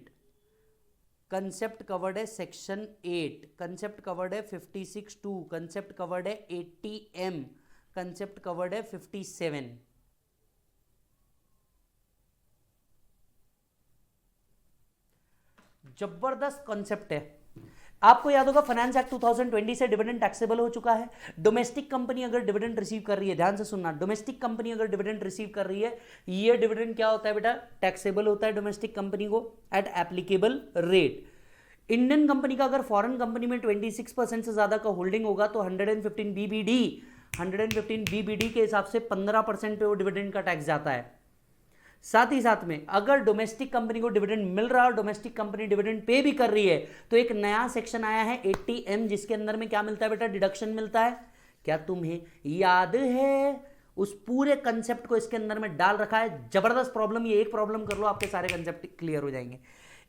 कंसेप्ट कवर्ड है सेक्शन 8. कंसेप्ट कवर्ड है 56(2). कंसेप्ट कवर्ड है 80M. कंसेप्ट कवर्ड है 57. जबरदस्त कॉन्सेप्ट है. आपको याद होगा फाइनेंस एक्ट 2020 से डिविडेंड टैक्सेबल हो चुका है। डोमेस्टिक कंपनी अगर डिविडेंड रिसीव कर रही है, ध्यान से सुनना, डोमेस्टिक कंपनी अगर डिविडेंड रिसीव कर रही है, ये डिविडेंड क्या होता है बेटा, टैक्सेबल होता है डोमेस्टिक कंपनी को at applicable rate. Indian company का अगर फॉरेन कंपनी में 26% से ज्यादा का होल्डिंग होगा तो 115 बीबीडी, 115 बीबीडी के हिसाब से 15% पे वो डिविडेंड का टैक्स जाता है। साथ ही साथ में अगर डोमेस्टिक कंपनी को डिविडेंड मिल रहा है और डोमेस्टिक कंपनी डिविडेंड पे भी कर रही है तो एक नया सेक्शन आया है 80M, जिसके अंदर में क्या मिलता है बेटा, डिडक्शन मिलता है। क्या तुम्हें याद है? उस पूरे कंसेप्ट को इसके अंदर में डाल रखा है। जबरदस्त प्रॉब्लम, ये एक प्रॉब्लम कर लो आपके सारे कंसेप्ट क्लियर हो जाएंगे।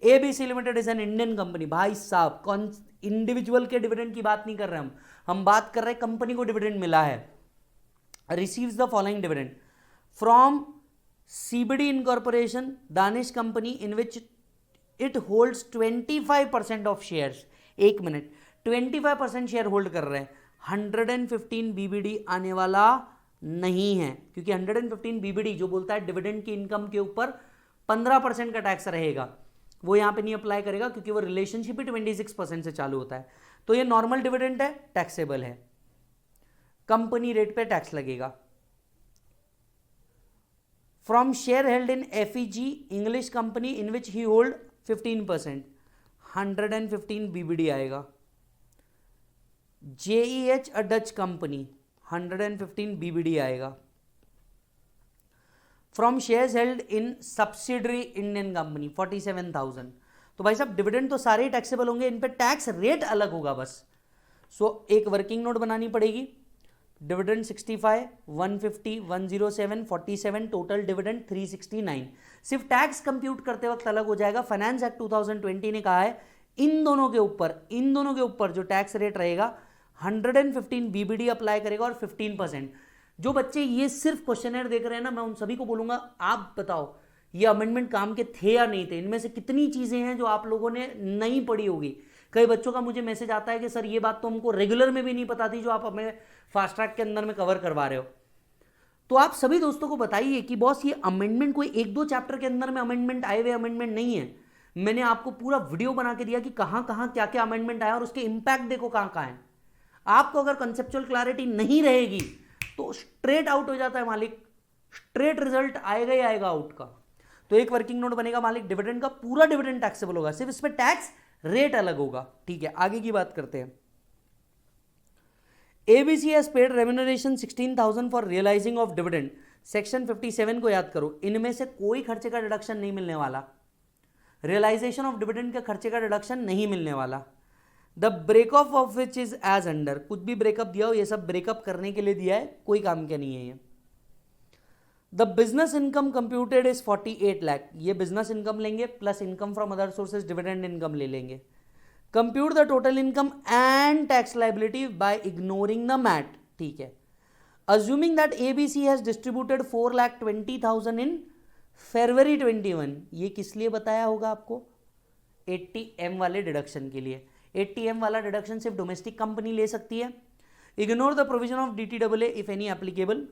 ABC limited is an Indian company. भाई साहब, कौन इंडिविजुअल के डिविडेंड की बात नहीं कर रहे हम बात कर रहे हैं कंपनी को डिविडेंड मिला है। Receives the following dividend from CBD Incorporation, Danish company in which it holds 25% of shares। एक मिनट, 25% शेयर होल्ड कर रहे हैं, 115 BBD आने वाला नहीं है, क्योंकि 115 BBD जो बोलता है डिविडेंड की इनकम के ऊपर 15% का टैक्स रहेगा, वो यहां पे नहीं अप्लाई करेगा क्योंकि वो रिलेशनशिप ही 26% से चालू होता है। तो ये नॉर्मल डिविडेंड है, टैक्सेबल है, कंपनी रेट पे टैक्स लगेगा। From share held in FEG English company in which he hold 15%, 115 BBD आएगा। JEH a Dutch company, 115 BBD आएगा। From shares held in subsidiary Indian company 47,000। तो भाई साहब डिविडेंड तो सारे ही टैक्सेबल होंगे, इन पे टैक्स रेट अलग होगा बस। सो एक वर्किंग नोट बनानी पड़ेगी, डिविडेंड 65, 150, 107, 47, टोटल डिविडेंड 369। सिर्फ टैक्स कंप्यूट करते वक्त अलग हो जाएगा। फाइनेंस एक्ट 2020 ने कहा है इन दोनों के ऊपर जो टैक्स रेट रहेगा 115 बीबीडी अप्लाई करेगा और 15%। जो बच्चे ये सिर्फ क्वेश्चनर देख रहे हैं ना, मैं उन सभी को बोलूंगा आप बताओ ये अमेंडमेंट काम के थे या नहीं थे। इनमें से कितनी चीजें हैं जो आप लोगों ने नहीं पढ़ी होगी। कई बच्चों का मुझे मैसेज आता है कि सर ये बात तो हमको रेगुलर में भी नहीं पता थी जो आप हमें फास्ट ट्रैक के अंदर में कवर करवा रहे हो। तो आप सभी दोस्तों को बताइए कि बॉस ये अमेंडमेंट कोई एक दो चैप्टर के अंदर में अमेंडमेंट आए हुए अमेंडमेंट नहीं है। मैंने आपको पूरा वीडियो बना के दिया कि कहां कहां क्या क्या अमेंडमेंट आया और उसके इंपैक्ट देखो कहां कहां है। आपको अगर कंसेप्चुअल क्लैरिटी नहीं रहेगी तो स्ट्रेट आउट हो जाता है मालिक, स्ट्रेट रिजल्ट आएगा ही आएगा आउट का। तो एक वर्किंग नोट बनेगा मालिक, डिविडेंड का पूरा डिविडेंड टैक्सेबल होगा, सिर्फ इसमें टैक्स रेट अलग होगा। ठीक है, आगे की बात करते हैं। ABC has paid remuneration 16,000 for realising of dividend. Section 57 को याद करो, इनमें से कोई खर्चे का डिडक्शन नहीं मिलने वाला। रियलाइजेशन ऑफ डिविडेंड का खर्चे का डिडक्शन नहीं मिलने वाला। The breakup of which is as under, कुछ भी ब्रेकअप दिया हो ये सब ब्रेकअप करने के लिए दिया है, कोई काम का नहीं है ये। The business income computed is 48 lakh, ये बिजनेस इनकम लेंगे plus income from other sources dividend income ले लेंगे। Compute the total income and tax liability by ignoring the MAT. ठीक है, assuming that ABC has distributed 4,20,000 in February 21, ये किस लिए बताया होगा आपको? 80M वाले डिडक्शन के लिए। 80M वाला डिडक्शन सिर्फ डोमेस्टिक कंपनी ले सकती है। Ignore the provision of DTAA if any applicable.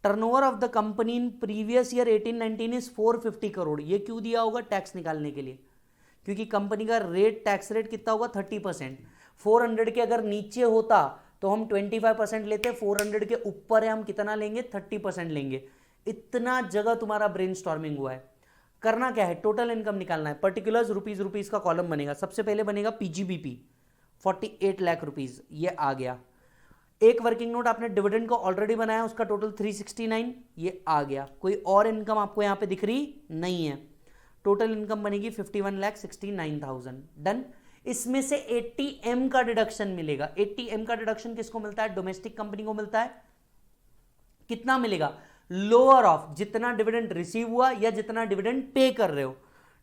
Turnover of the company in previous year 18-19 is 450 crore. ये क्यों दिया होगा? टैक्स निकालने के लिए, क्योंकि कंपनी का रेट टैक्स रेट कितना होगा? 30%। 400 के अगर नीचे होता तो हम 25% लेते, 400 के ऊपर है हम कितना लेंगे? 30% लेंगे। इतना जगह तुम्हारा ब्रेनस्टॉर्मिंग हुआ है। करना क्या है? टोटल इनकम निकालना है। पर्टिकुलर्स रुपीज का कॉलम बनेगा। सबसे पहले बनेगा PGBP 48 लाख रुपीज, ये आ गया। एक वर्किंग नोट आपने डिविडेंड का ऑलरेडी बनाया, उसका टोटल 369, ये आ गया। कोई और इनकम आपको यहां पे दिख रही नहीं है। टोटल इनकम बनेगी 51,69,000। डन। इसमें से 80M का डिडक्शन मिलेगा। 80M का डिडक्शन किसको मिलता है? डोमेस्टिक कंपनी को मिलता है। कितना मिलेगा? लोअर ऑफ जितना डिविडेंड रिसीव हुआ या जितना डिविडेंड पे कर रहे हो।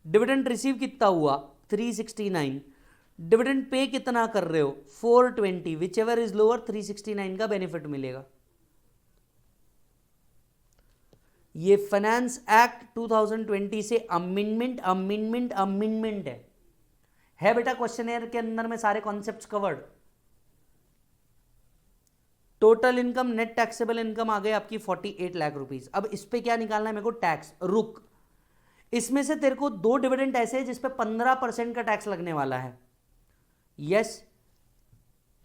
डिविडेंड रिसीव कितना हुआ? 369। डिविडेंड पे कितना कर रहे हो? 420। विच एवर इज लोअर, 369 का बेनिफिट मिलेगा। ये फाइनेंस एक्ट 2020 से अमेंडमेंट है बेटा। क्वेश्चनर के अंदर में सारे concepts covered. Total income, net taxable income आ गई आपकी 48 लाख रुपीज। अब इस पे क्या निकालना है मेरे को? टैक्स। रुक, इसमें से तेरे को दो डिविडेंड ऐसे हैं जिसपे 15% का टैक्स लगने वाला है। यस।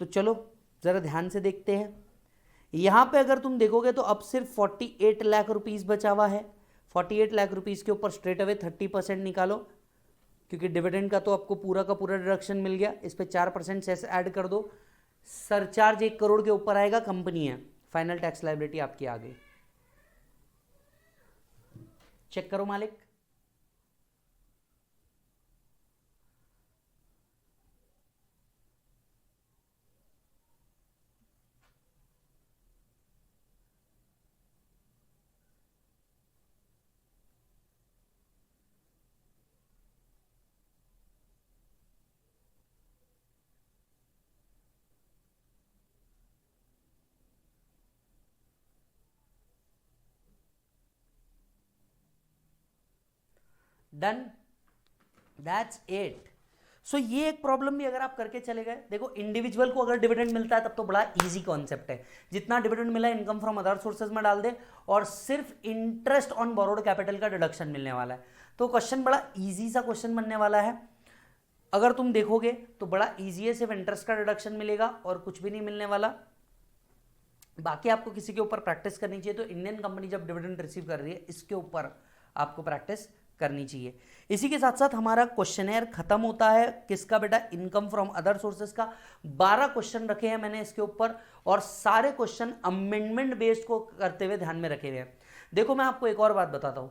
तो चलो जरा ध्यान से देखते हैं। यहां पे अगर तुम देखोगे तो अब सिर्फ 48 लाख रुपीस बचा हुआ है। 48 लाख रुपीस के ऊपर स्ट्रेट अवे 30% निकालो, क्योंकि डिविडेंड का तो आपको पूरा का पूरा डिडक्शन मिल गया। इस पे 4% सेस ऐड कर दो, सरचार्ज 1 करोड़ के ऊपर आएगा, कंपनी है, फाइनल टैक्स लायबिलिटी आपकी आ गई। चेक करो मालिक। Done, that's it. सो ये एक प्रॉब्लम भी अगर आप करके चले गए, देखो इंडिविजुअल को अगर डिविडेंड मिलता है तब तो बड़ा इजी कॉन्सेप्ट है, जितना डिविडेंड मिला इनकम फ्रॉम अदर सोर्सेज में डाल दे और सिर्फ इंटरेस्ट ऑन बोरोड कैपिटल का डिडक्शन मिलने वाला है। तो क्वेश्चन बड़ा इजी सा क्वेश्चन बनने वाला है। अगर तुम देखोगे तो बड़ा इजी है, सिर्फ इंटरेस्ट का डिडक्शन मिलेगा और कुछ भी नहीं मिलने वाला। बाकी आपको किसी के ऊपर प्रैक्टिस करनी चाहिए, तो इंडियन कंपनी जब डिविडेंड रिसीव कर रही है इसके ऊपर आपको प्रैक्टिस करनी चाहिए। इसी के साथ साथ हमारा क्वेश्चनेयर खत्म होता है। किसका बेटा? इनकम फ्रॉम अदर सोर्सेज का। 12 क्वेश्चन रखे हैं मैंने इसके ऊपर, और सारे क्वेश्चन अमेंडमेंट बेस्ड को करते हुए ध्यान में रखे हुए हैं। देखो मैं आपको एक और बात बताता हूं,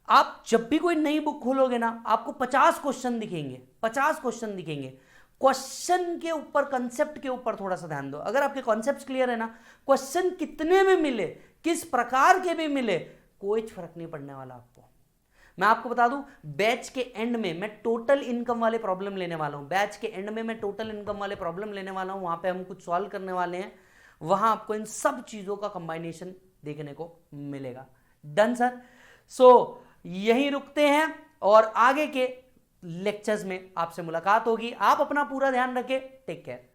आप जब भी कोई नई बुक खोलोगे ना, आपको 50 क्वेश्चन दिखेंगे, 50 क्वेश्चन दिखेंगे। क्वेश्चन के ऊपर, कंसेप्ट के ऊपर थोड़ा सा ध्यान दो। अगर आपके कॉन्सेप्ट क्लियर है ना, क्वेश्चन कितने में मिले, किस प्रकार के भी मिले, कोई फर्क नहीं पड़ने वाला आपको। मैं आपको बता दूं, बैच के एंड में मैं टोटल इनकम वाले प्रॉब्लम लेने वाला हूं। बैच के एंड में मैं टोटल इनकम वाले प्रॉब्लम लेने वाला हूं, वहां पे हम कुछ सॉल्व करने वाले हैं। वहां आपको इन सब चीजों का कंबाइनेशन देखने को मिलेगा। Done sir. सो यहीं रुकते हैं और आगे के लेक्चर्स में आपसे मुलाकात होगी। आप अपना पूरा ध्यान रखें। Take care.